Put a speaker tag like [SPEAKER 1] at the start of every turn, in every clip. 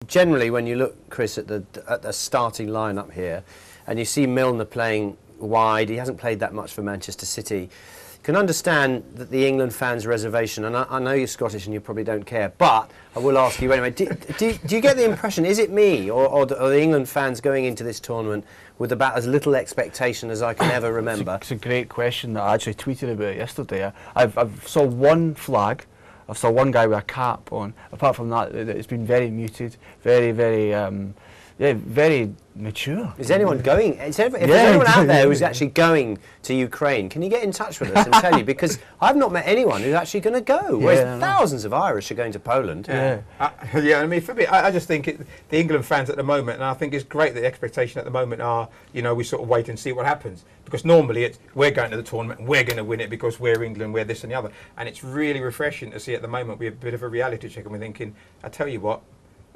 [SPEAKER 1] Generally, when you look, Chris, at the starting lineup here, and you see Milner playing wide, he hasn't played that much for Manchester City. You can understand that the England fans' reservation, and I know you're Scottish and you probably don't care, but I will ask you anyway. Do you get the impression, is it me, or are the England fans going into this tournament with about as little expectation as I can ever remember?
[SPEAKER 2] It's a great question that I actually tweeted about yesterday. I've saw one flag. I saw one guy with a cap on. Apart from that, it's been very muted, very mature.
[SPEAKER 1] Is anyone going? If there's anyone out there who's actually going to Ukraine, can you get in touch with us and tell you? Because I've not met anyone who's actually going to go. Whereas thousands of Irish are going to Poland.
[SPEAKER 3] I mean, for me, I just think the England fans at the moment, and I think it's great that the expectation at the moment are, we sort of wait and see what happens. Because normally it's we're going to the tournament and we're going to win it because we're England, we're this and the other. And it's really refreshing to see at the moment we have a bit of a reality check and we're thinking, I tell you what,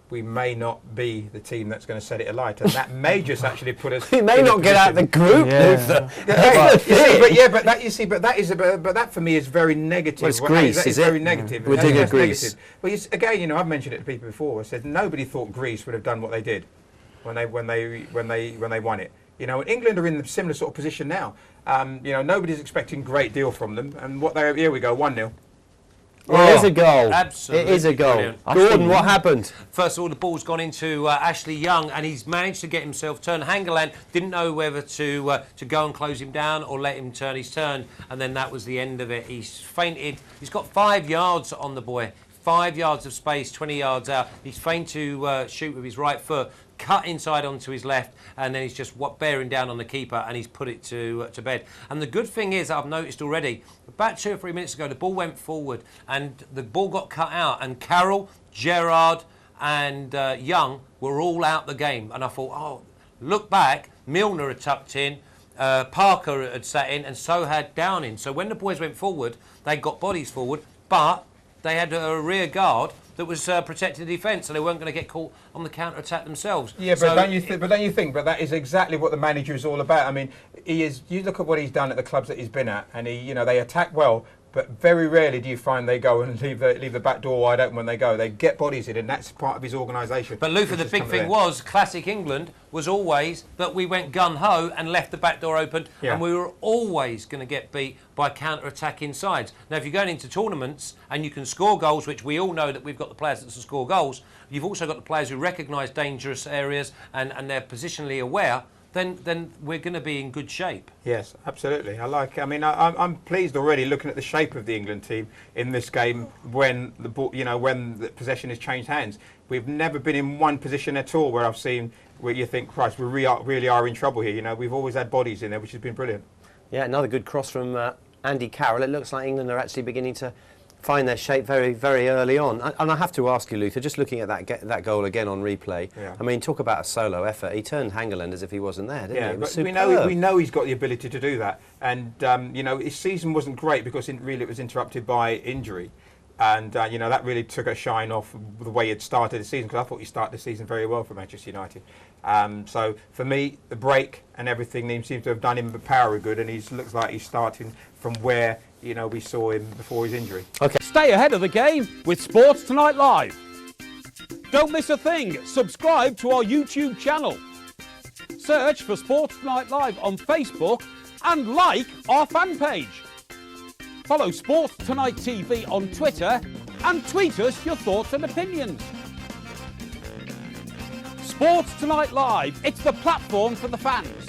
[SPEAKER 3] we may not be the team that's going to set it alight, and that may just actually put us.
[SPEAKER 1] We may not get out of the group, Luther.
[SPEAKER 3] But that for me is very negative.
[SPEAKER 1] Well, it's Greece, is it?
[SPEAKER 3] Very negative.
[SPEAKER 1] We're digging Greece.
[SPEAKER 3] Well, again, I've mentioned it to people before. I said nobody thought Greece would have done what they did when they won it. England are in a similar sort of position now. Nobody's expecting a great deal from them, and here we go, 1-0.
[SPEAKER 1] It is a goal.
[SPEAKER 4] Absolutely.
[SPEAKER 1] It is a goal.
[SPEAKER 4] Brilliant.
[SPEAKER 1] Gordon, what happened?
[SPEAKER 4] First of all, the ball's gone into Ashley Young, and he's managed to get himself turned. Hangeland didn't know whether to go and close him down or let him turn his turn, and then that was the end of it. He's fainted. He's got 5 yards on the boy. 5 yards of space, 20 yards out. He's feigned to shoot with his right foot, cut inside onto his left, and then he's just bearing down on the keeper, and he's put it to bed. And the good thing is, I've noticed already, about 2 or 3 minutes ago, the ball went forward, and the ball got cut out, and Carroll, Gerrard, and Young were all out the game. And I thought, look back, Milner had tucked in, Parker had sat in, and so had Downing. So when the boys went forward, they got bodies forward, but they had a rear guard that was protecting the defence, so they weren't going to get caught on the counter-attack themselves.
[SPEAKER 3] Yeah, but don't you think? But that is exactly what the manager is all about. I mean, he is. You look at what he's done at the clubs that he's been at, and they attack well. But very rarely do you find they go and leave the back door wide open when they go. They get bodies in, and that's part of his organisation.
[SPEAKER 4] But Luther, the big thing was, classic England was always that we went gun-ho and left the back door open, and we were always going to get beat by counter-attacking sides. Now, if you're going into tournaments and you can score goals, which we all know that we've got the players that can score goals, you've also got the players who recognise dangerous areas and they're positionally aware, then we're going to be in good shape.
[SPEAKER 3] Yes, absolutely. I'm pleased already looking at the shape of the England team in this game when the ball, when the possession has changed hands. We've never been in one position at all where I've seen where you think, Christ, we really are in trouble here. We've always had bodies in there, which has been brilliant.
[SPEAKER 1] Yeah, another good cross from Andy Carroll. It looks like England are actually beginning to find their shape very, very early on. And I have to ask you, Luther, just looking at that goal again on replay, I mean, talk about a solo effort. He turned Hangeland as if he wasn't there, didn't he? It was
[SPEAKER 3] but we know he's got the ability to do that. And, his season wasn't great because it was interrupted by injury. And, that really took a shine off the way he'd started the season, because I thought he started the season very well for Manchester United. So, for me, the break and everything seems to have done him the power of good, and he looks like he's starting from where we saw him before his injury.
[SPEAKER 1] Okay.
[SPEAKER 5] Stay ahead of the game with Sports Tonight Live. Don't miss a thing. Subscribe to our YouTube channel. Search for Sports Tonight Live on Facebook and like our fan page. Follow Sports Tonight TV on Twitter and tweet us your thoughts and opinions. Sports Tonight Live, it's the platform for the fans.